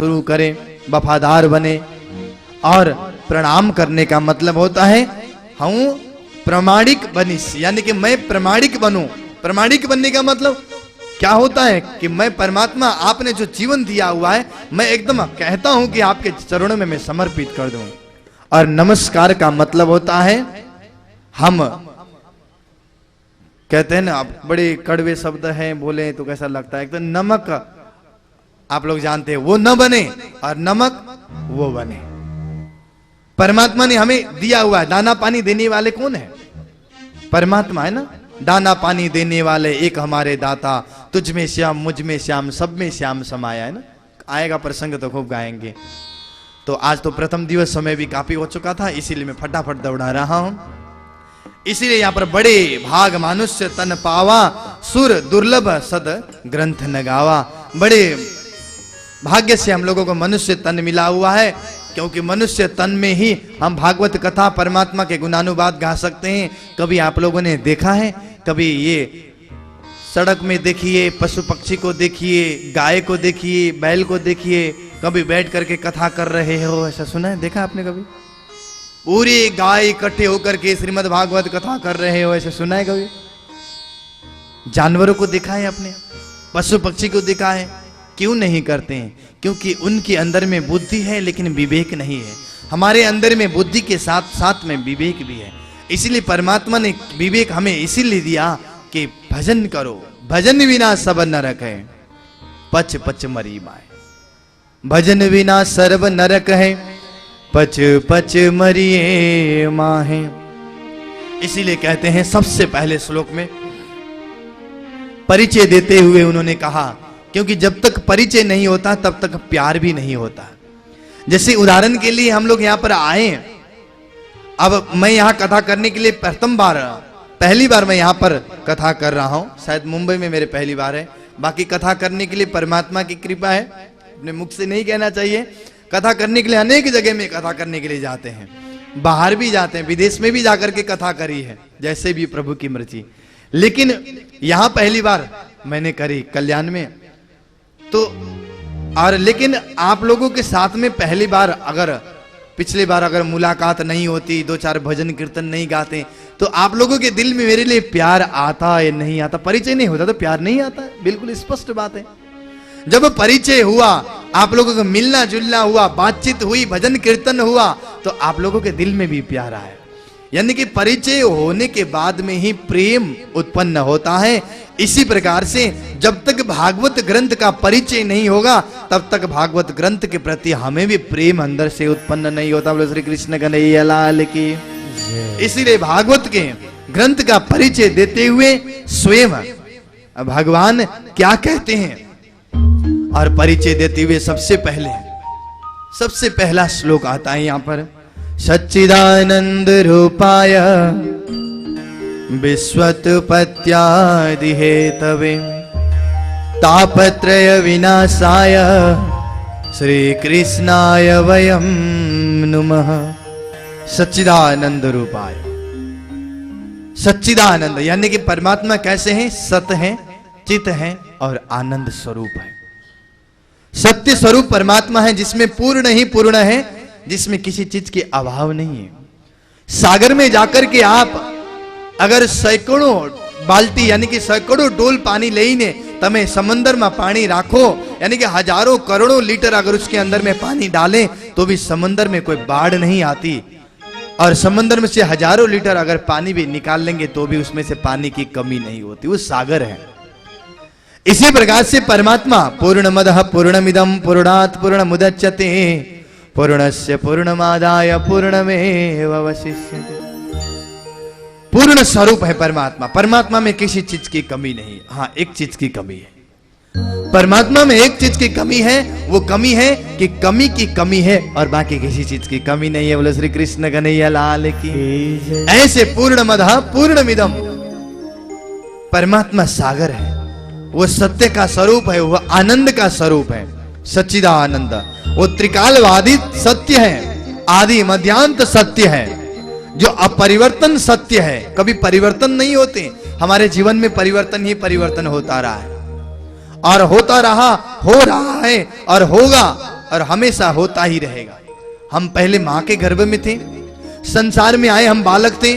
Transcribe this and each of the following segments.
शुरू करें, वफादार बने। और प्रणाम करने का मतलब होता है हम प्रामाणिक बनिस, यानी कि मैं प्रामाणिक बनूं। प्रामाणिक बनने का मतलब क्या होता है कि मैं परमात्मा, आपने जो जीवन दिया हुआ है, मैं एकदम कहता हूं कि आपके चरणों में मैं समर्पित कर दूं। और नमस्कार का मतलब होता है, हम कहते हैं ना, बड़े कड़वे शब्द हैं, बोले तो कैसा लगता है, एक तो नमक आप लोग जानते हैं वो न बने और नमक वो बने। परमात्मा ने हमें दिया हुआ है, दाना पानी देने वाले कौन है? परमात्मा है ना। दाना पानी देने वाले एक हमारे दाता, तुझ में श्याम मुझ में श्याम सब में श्याम समाया, है ना। आएगा प्रसंग तो खूब गाएंगे। तो आज तो प्रथम दिवस समय भी काफी हो चुका था, इसीलिए मैं फटाफट दौड़ा रहा हूं। इसीलिए यहां पर बड़े भाग मनुष्य तन पावा, सुर दुर्लभ सद ग्रंथ न गावा। बड़े भाग्य से हम लोगों को मनुष्य तन मिला हुआ है, क्योंकि मनुष्य तन में ही हम भागवत कथा, परमात्मा के गुणानुवाद गा सकते हैं। कभी आप लोगों ने देखा है, कभी ये सड़क में देखिए, पशु पक्षी को देखिए, गाय को देखिए, बैल को देखिए, कभी बैठ करके कथा कर रहे हो, ऐसा सुना है, देखा आपने कभी? पूरी गाय इकट्ठे होकर के श्रीमद् भागवत कथा कर रहे हो, ऐसा सुना है कभी? जानवरों को देखा है आपने, पशु पक्षी को देखा है? क्यों नहीं करते हैं? क्योंकि उनके अंदर में बुद्धि है लेकिन विवेक नहीं है। हमारे अंदर में बुद्धि के साथ साथ में विवेक भी है। इसलिए परमात्मा ने विवेक हमें इसीलिए दिया कि भजन करो, भजन बिना सब नरक है, पच पच मरी माए। भजन बिना सर्व नरक है, पच पच मरिए माहे। इसीलिए कहते हैं सबसे पहले श्लोक में परिचय देते हुए उन्होंने कहा, क्योंकि जब तक परिचय नहीं होता तब तक प्यार भी नहीं होता। जैसे उदाहरण के लिए हम लोग यहां पर आए, अब मैं यहां कथा करने के लिए पहली बार मैं यहां पर कथा कर रहा हूं, शायद मुंबई में मेरे पहली बार है। बाकी कथा करने के लिए परमात्मा की कृपा है, अपने मुख से नहीं कहना चाहिए। कथा करने के लिए अनेक जगह में कथा करने के लिए जाते हैं, बाहर भी जाते हैं, विदेश में भी जाकर के कथा करी है, जैसे भी प्रभु की मर्जी। लेकिन यहां पहली बार मैंने करी कल्याण में। तो और लेकिन आप लोगों के साथ में पहली बार, अगर पिछली बार अगर मुलाकात नहीं होती, दो चार भजन कीर्तन नहीं गाते, तो आप लोगों के दिल में मेरे लिए प्यार आता या नहीं आता? परिचय नहीं होता तो प्यार नहीं आता है, बिल्कुल स्पष्ट बात है। जब परिचय हुआ, आप लोगों का मिलना जुलना हुआ, बातचीत हुई, भजन कीर्तन हुआ, तो आप लोगों के दिल में भी प्यार आया। यानी कि परिचय होने के बाद में ही प्रेम उत्पन्न होता है। इसी प्रकार से जब तक भागवत ग्रंथ का परिचय नहीं होगा तब तक भागवत ग्रंथ के प्रति हमें भी प्रेम अंदर से उत्पन्न नहीं होता। बोलो श्री कृष्ण कन्हैया लाल की। इसीलिए भागवत के ग्रंथ का परिचय देते हुए स्वयं भगवान क्या कहते हैं, और परिचय देते हुए सबसे पहला श्लोक आता है यहां पर, सच्चिदानंद रूपाय विश्वोत्पत्त्यादि हेतवे तापत्रय विनाशाय श्री कृष्णाय वयं नुमः। सच्चिदानंद रूपाय, सच्चिदानंद यानी कि परमात्मा कैसे हैं? सत हैं, चित हैं और आनंद स्वरूप है। सत्य स्वरूप परमात्मा है, जिसमें पूर्ण ही पूर्ण है, जिसमें किसी चीज के अभाव नहीं है। सागर में जाकर के आप अगर सैकड़ों बाल्टी यानी कि सैकड़ों डोल पानी लेने तमें समंदर में पानी राखो, यानी कि हजारों करोड़ों लीटर अगर उसके अंदर में पानी डालें तो भी समंदर में कोई बाढ़ नहीं आती। और समंदर में से हजारों लीटर अगर पानी भी निकाल लेंगे तो भी उसमें से पानी की कमी नहीं होती, वो सागर है। इसी प्रकार से परमात्मा पूर्णमदः पूर्णमिदं पूर्णात् पूर्णमुदच्यते पूर्णस्य पूर्णमादाय पूर्णमेवावशिष्यते। पूर्ण स्वरूप है परमात्मा। परमात्मा में किसी चीज की कमी नहीं। हाँ, एक चीज की कमी है परमात्मा में, एक चीज की कमी है। वो कमी है कि कमी की कमी है और बाकी किसी चीज की कमी नहीं है। बोलो श्री कृष्ण कन्हैया लाल की। ऐसे पूर्णमदः पूर्णमिदं, परमात्मा सागर है, वो सत्य का स्वरूप है, वो आनंद का स्वरूप है, सच्चिदानंद। वो त्रिकालवादी सत्य है, आदि मध्यांत सत्य है, जो अपरिवर्तन सत्य है, कभी परिवर्तन नहीं होते। हमारे जीवन में परिवर्तन ही परिवर्तन होता रहा है और होता रहा, हो रहा है और होगा। और हमेशा होता ही रहेगा। हम पहले मां के गर्भ में थे, संसार में आए, हम बालक थे,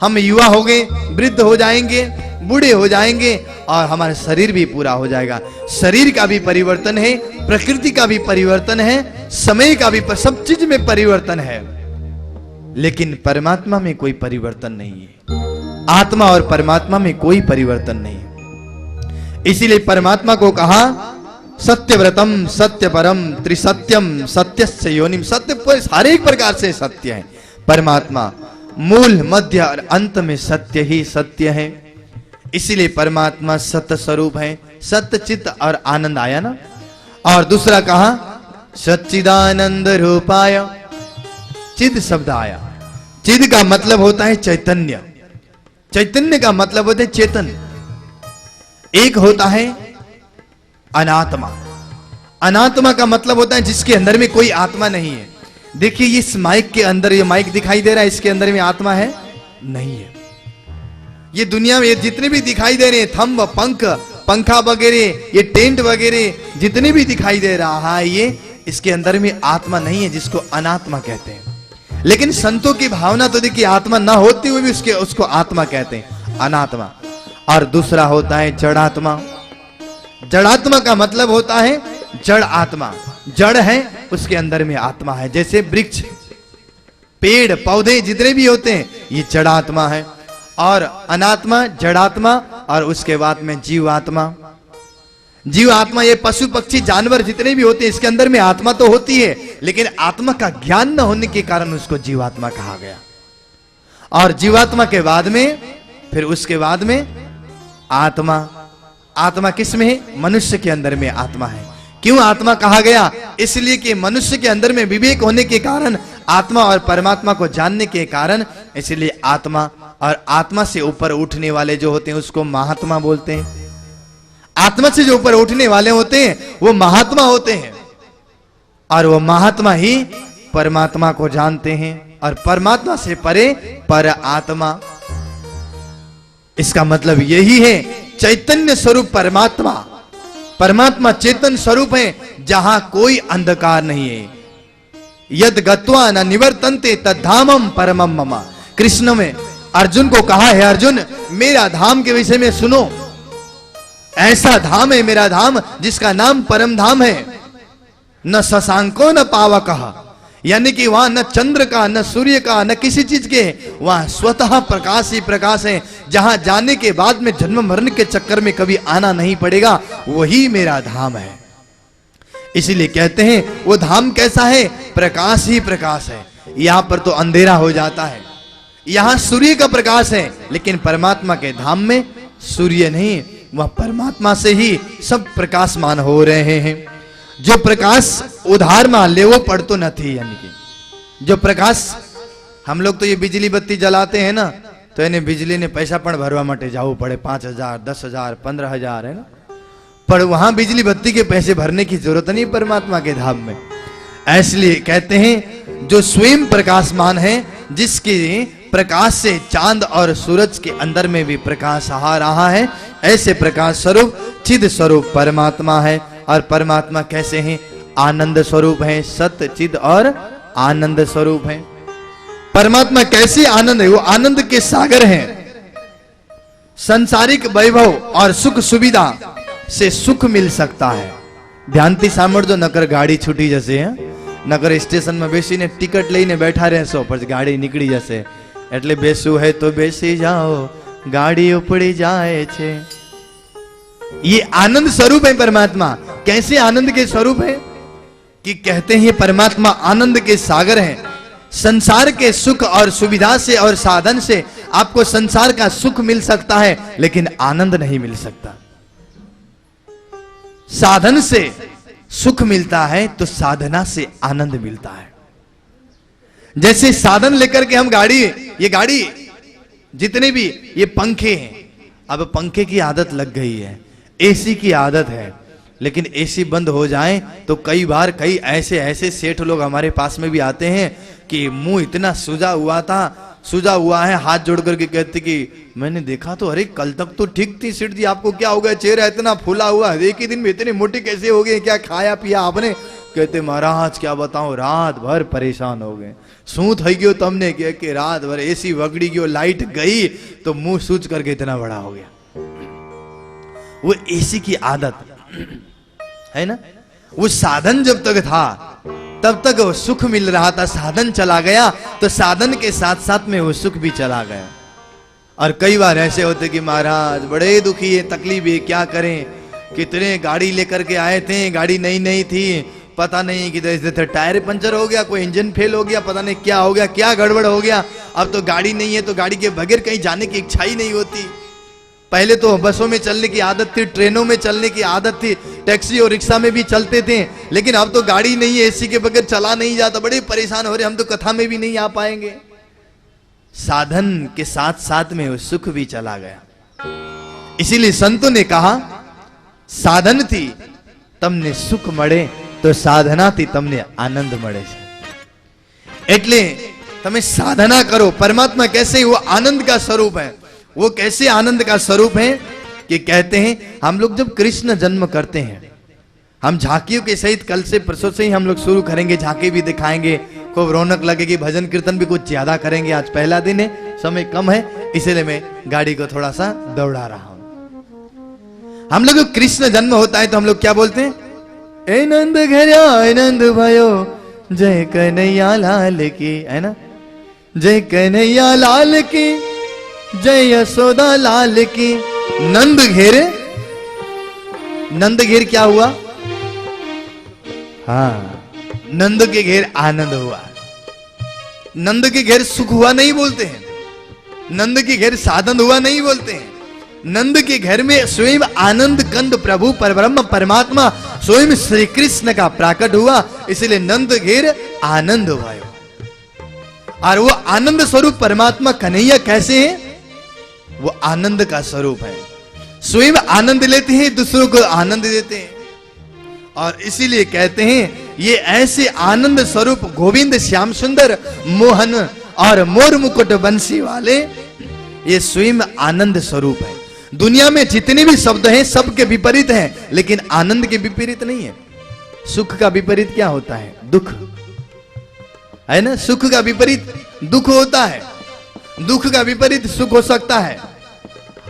हम युवा हो गए, वृद्ध हो जाएंगे, बूढ़े हो जाएंगे और हमारा शरीर भी पूरा हो जाएगा। शरीर का भी परिवर्तन है, प्रकृति का भी परिवर्तन है, समय का भी, सब चीज में परिवर्तन है, लेकिन परमात्मा में कोई परिवर्तन नहीं है। आत्मा और परमात्मा में कोई परिवर्तन नहीं है। इसीलिए परमात्मा को कहा सत्यव्रतम सत्यपरम त्रिसत्यम सत्यस्य योनिम। सत्य हर एक प्रकार से सत्य है। परमात्मा मूल मध्य और अंत में सत्य ही सत्य है। इसीलिए परमात्मा सत्य स्वरूप है। सत्य चित्त और आनंद आया ना। और दूसरा कहा सच्चिदानंद रूपाय, चिद शब्द आया। चिद का मतलब होता है चैतन्य, चैतन्य का मतलब होता है चेतन। एक होता है अनात्मा, अनात्मा का मतलब होता है जिसके अंदर में कोई आत्मा नहीं है। देखिए इस माइक के अंदर, ये माइक दिखाई दे रहा है, इसके अंदर में आत्मा है? नहीं है। ये दुनिया में जितने भी दिखाई दे रहे हैं, थंब, पंख, पंखा वगैरह, ये टेंट वगैरह जितने भी दिखाई दे रहा है, ये इसके अंदर में आत्मा नहीं है, जिसको अनात्मा कहते हैं। लेकिन संतों की भावना तो देखिए, आत्मा ना होती हुई भी उसको आत्मा कहते हैं, अनात्मा। और दूसरा होता है जड़ात्मा। जड़ात्मा का मतलब होता है जड़ आत्मा। जड़ है, उसके अंदर में आत्मा है। जैसे वृक्ष, पेड़, पौधे जितने भी होते हैं, ये जड़ात्मा है। और अनात्मा, जड़ात्मा, और उसके बाद में जीवात्मा। जीवात्मा ये पशु पक्षी जानवर जितने भी होते हैं, इसके अंदर में आत्मा तो होती है, लेकिन आत्मा का ज्ञान न होने के कारण उसको जीवात्मा कहा गया। और जीवात्मा के बाद में, फिर उसके बाद में आत्मा। आत्मा किस में है? मनुष्य के अंदर में आत्मा है। क्यों आत्मा कहा गया? इसलिए कि मनुष्य के अंदर में विवेक होने के कारण, आत्मा और परमात्मा को जानने के कारण, इसलिए आत्मा। और आत्मा से ऊपर उठने वाले जो होते हैं उसको महात्मा बोलते हैं। आत्मा से जो ऊपर उठने वाले होते हैं वो महात्मा होते हैं। और वो महात्मा ही परमात्मा को जानते हैं, और परमात्मा से परे पर आत्मा। इसका मतलब यही है, चैतन्य स्वरूप परमात्मा। परमात्मा चेतन स्वरूप है, जहां कोई अंधकार नहीं है। यद गत्वा न निवर्तन्ते तद्धामम परमम मम। कृष्ण में अर्जुन को कहा है, अर्जुन मेरा धाम के विषय में सुनो। ऐसा धाम है मेरा धाम जिसका नाम परम धाम है। न शशांको न पावकः, यानी कि वहां न चंद्र का, न सूर्य का, न किसी चीज के, वहां स्वतः प्रकाश ही प्रकाश है। जहां जाने के बाद में जन्म मरण के चक्कर में कभी आना नहीं पड़ेगा, वही मेरा धाम है। इसीलिए कहते हैं वो धाम कैसा है? प्रकाश ही प्रकाश है। यहां पर तो अंधेरा हो जाता है, यहां सूर्य का प्रकाश है, लेकिन परमात्मा के धाम में सूर्य नहीं, वह परमात्मा से ही सब प्रकाशमान हो रहे हैं। जो प्रकाश उधार मान ले वो पड़तो नहीं, यानी कि जो प्रकाश, हम लोग तो ये बिजली बत्ती जलाते हैं ना, तो इन्हें बिजली ने पैसा पण भरवा माटे जाओ पड़े, 5,000, 10,000, 15,000 है ना। पर वहां बिजली बत्ती के पैसे भरने की जरूरत नहीं परमात्मा के धाम में। इसलिए कहते हैं जो स्वयं प्रकाशमान है, जिसके प्रकाश से चांद और सूरज के अंदर में भी प्रकाश आ रहा है, ऐसे प्रकाश स्वरूप चिद स्वरूप परमात्मा है। और परमात्मा कैसे हैं? आनंद स्वरूप है, सत्य चिद और आनंद स्वरूप है। परमात्मा कैसे आनंद है? वो आनंद के सागर हैं। सांसारिक वैभव और सुख सुविधा से सुख मिल सकता है। ध्यानથી સાંભળજો, નકર ગાડી છૂટી જશે। નકર સ્ટેશનમાં બેસીને ટિકટ લઈને બેઠા રહેશો, પછી ગાડી નીકળી જશે। એટલે બેસવું है तो બેસી જાઓ, ગાડી ઉપડી જાય છે। ये आनंद स्वरूप है परमात्मा। कैसे आनंद के स्वरूप है? कि कहते हैं परमात्मा आनंद के सागर हैं। संसार के सुख और सुविधा से और साधन से आपको संसार का सुख मिल सकता है, लेकिन आनंद नहीं मिल सकता। साधन से सुख मिलता है तो साधना से आनंद मिलता है। जैसे साधन लेकर के हम गाड़ी, ये गाड़ी जितने भी ये पंखे हैं, अब पंखे की आदत लग गई है, एसी की आदत है, लेकिन एसी बंद हो जाए तो कई बार कई ऐसे सेठ लोग हमारे पास में भी आते हैं कि मुंह इतना सूजा हुआ है, हाथ जोड़ करके कहते कि मैंने देखा तो, अरे कल तक तो ठीक थी सेठ जी, आपको क्या हो गया? चेहरा इतना फूला हुआ, एक ही दिन में इतनी मोटी कैसे हो गई? क्या खाया पिया आपने? कहते महाराज क्या बताऊं, रात भर परेशान हो गए। सू थई गयो तमने कि रात भर एसी वगड़ी गयो, लाइट गई तो मुंह सूज करके इतना बड़ा हो गया। वो एसी की आदत है ना। वो साधन जब तक था तब तक वो सुख मिल रहा था, साधन चला गया तो साधन के साथ साथ में वो सुख भी चला गया। और कई बार ऐसे होते कि महाराज बड़े दुखी है, तकलीफ है, क्या करें, कितने गाड़ी लेकर के आए थे, गाड़ी नई नई थी, पता नहीं कि जैसे टायर पंचर हो गया, कोई इंजन फेल हो गया, पता नहीं क्या हो गया, क्या गड़बड़ हो गया। अब तो गाड़ी नहीं है तो गाड़ी के बगैर कहीं जाने की इच्छा ही नहीं होती। पहले तो बसों में चलने की आदत थी, ट्रेनों में चलने की आदत थी, टैक्सी और रिक्शा में भी चलते थे, लेकिन अब तो गाड़ी नहीं है, एसी के बगैर चला नहीं जाता, बड़े परेशान हो रहे, हम तो कथा में भी नहीं आ पाएंगे। साधन के साथ साथ में वो सुख भी चला गया। इसीलिए संतों ने कहा साधन थी तमने सुख मळे तो साधना थी तमने आनंद मळे छे। એટલે તમે साधना करो। परमात्मा कैसे, वो आनंद का स्वरूप है। वो कैसे आनंद का स्वरूप है कि कहते हैं हम लोग जब कृष्ण जन्म करते हैं, हम झांकियों के सहित कल से परसों से ही हम लोग शुरू करेंगे, झांकी भी दिखाएंगे, खूब रौनक लगेगी, भजन कीर्तन भी कुछ ज्यादा करेंगे। आज पहला दिन है, समय कम है, इसलिए मैं गाड़ी को थोड़ा सा दौड़ा रहा हूं। हम लोग कृष्ण जन्म होता है तो हम लोग क्या बोलते हैं, ए नंद घरा आनंद भयो जय कन्हैया लाल की, है ना, जय कन्हैया लाल की, जय यशोदा लाल की। नंद घेरे, नंद घेर क्या हुआ, हाँ, नंद के घेर आनंद हुआ। नंद के घेर सुख हुआ नहीं बोलते हैं, नंद के घेर साधन हुआ नहीं बोलते हैं। नंद के घर में स्वयं आनंद कंद प्रभु परब्रह्म परमात्मा स्वयं श्री कृष्ण का प्राकट हुआ, इसलिए नंद घेर आनंद हुआ। और वो आनंद स्वरूप परमात्मा कन्हैया कैसे है, वो आनंद का स्वरूप है। स्वयं आनंद लेते हैं, दूसरों को आनंद देते हैं। और इसीलिए कहते हैं ये ऐसे आनंद स्वरूप गोविंद श्याम सुंदर मोहन और मोर मुकुट बंसी वाले, ये स्वयं आनंद स्वरूप है। दुनिया में जितने भी शब्द हैं सबके विपरीत हैं, लेकिन आनंद के विपरीत नहीं है। सुख का विपरीत क्या होता है, दुख, है ना। सुख का विपरीत दुख होता है, दुख का विपरीत सुख हो सकता है।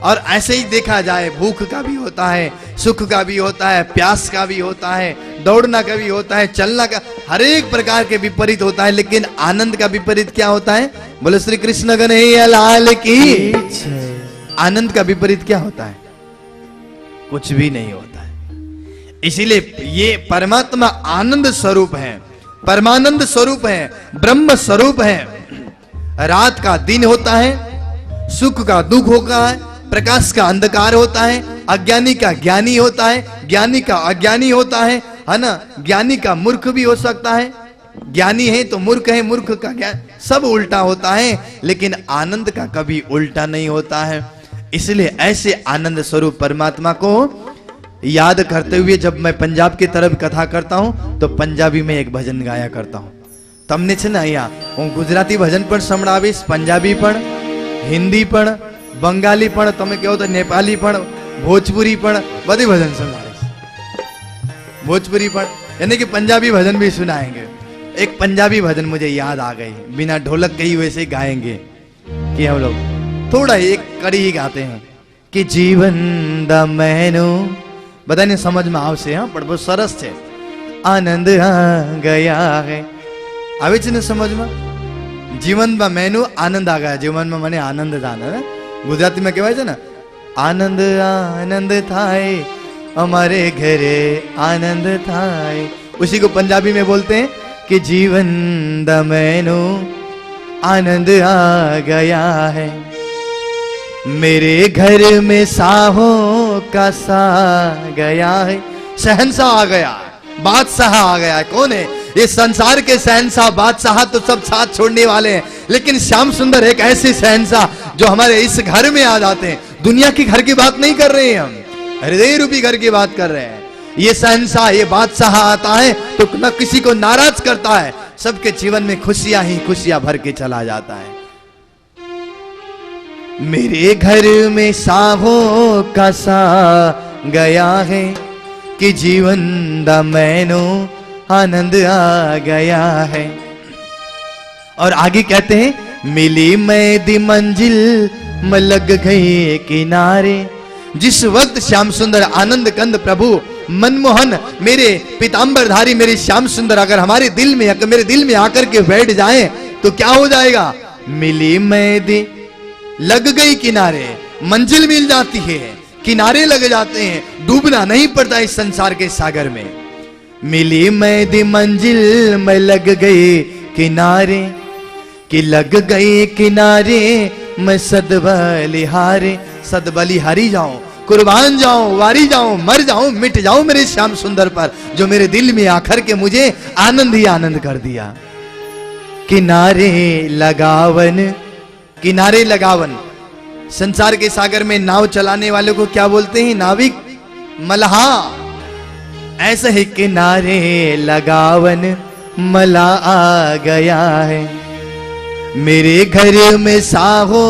और ऐसे ही देखा जाए, भूख का भी होता है, सुख का भी होता है, प्यास का भी होता है, दौड़ना का भी होता है, चलना का, हर एक प्रकार के विपरीत होता है। लेकिन आनंद का विपरीत क्या होता है, बोले श्री कृष्ण कन्हैया लाल की। आनंद का विपरीत क्या होता है, कुछ भी नहीं होता है। इसीलिए ये परमात्मा आनंद स्वरूप है, परमानंद स्वरूप है, ब्रह्म स्वरूप है। रात का दिन होता है, सुख का दुख होता है, प्रकाश का अंधकार होता है, अज्ञानी का ज्ञानी होता है, ज्ञानी का अज्ञानी होता है ना। ज्ञानी का मूर्ख भी हो सकता है, ज्ञानी है तो मूर्ख है, मूर्ख का ज्ञान, सब उल्टा होता है। लेकिन आनंद का कभी उल्टा नहीं होता है। इसलिए ऐसे आनंद स्वरूप परमात्मा को याद करते हुए जब मैं पंजाब की तरफ कथा करता हूं तो पंजाबी में एक भजन गाया करता हूं। तमने छे ने अहींया हूँ गुजराती भजन पण संभळावीश, पंजाबी पण, हिंदी पण, बंगाली पण, तमे कहो तो नेपाली पण, भोजपुरी पण, बधी भजन सुनावीश। भोजपुरी पण यानी कि पंजाबी भजन भी सुनाएंगे। एक पंजाबी भजन मुझे याद आ गई, बिना ढोलक के ही वैसे गाएंगे कि हम लोग थोड़ा एक कड़ी ही गाते हैं कि जीवन दा मैनू, बधाने समझ में आवशे, हाँ, पण बहुत सरस छे। आनंद आ गया है, आवे छे ने समझ में, जीवन में मैनू आनंद आ गया, जीवन में मने आनंद था। गुजराती में कहवाय छे ने, आनंद आनंद थाय हमारे घरे आनंद थाय। उसी को पंजाबी में बोलते हैं कि जीवन दा मैनू आनंद आ गया है, मेरे घर में साहों का सा गया है। शहंशाह आ गया, बादशाह आ गया। कौन है ये संसार के शहंशाह? बादशाह तो सब साथ छोड़ने वाले हैं, लेकिन श्याम सुंदर एक ऐसे शहंशाह जो हमारे इस घर में आ जाते हैं। दुनिया की घर की बात नहीं कर रहे हैं हम, हृदय रूपी घर की बात कर रहे हैं। ये शहंशाह, ये बादशाह आता है तो न किसी को नाराज करता है, सबके जीवन में खुशियां ही खुशियां भर के चला जाता है। मेरे घर में साहों का सा गया है कि जीवन दा मैनू आनंद आ गया है। और आगे कहते हैं मिली मैं दी मंजिल मैं लग गई किनारे। जिस वक्त श्याम सुंदर आनंद कंद प्रभु मनमोहन मेरे पीतांबरधारी मेरे श्याम सुंदर अगर हमारे दिल में मेरे दिल में आकर के बैठ जाए तो क्या हो जाएगा? मिली मैं दी लग गई किनारे, मंजिल मिल जाती है, किनारे लग जाते हैं, डूबना नहीं पड़ता इस संसार के सागर में। मिली मैं दी मंजिल मैं लग गई किनारे, कि लग गई किनारे मैं सदबलिहारे। सदबलिहारी जाऊं, कुर्बान जाऊं, वारी जाऊं, मर जाऊं, मिट जाऊं मेरे श्याम सुंदर पर, जो मेरे दिल में आकर के मुझे आनंद ही आनंद कर दिया। किनारे लगावन, किनारे लगावन। संसार के सागर में नाव चलाने वाले को क्या बोलते हैं? नाविक, मल्हा। ऐसे ही किनारे लगावन मला आ गया है, मेरे घर में साहो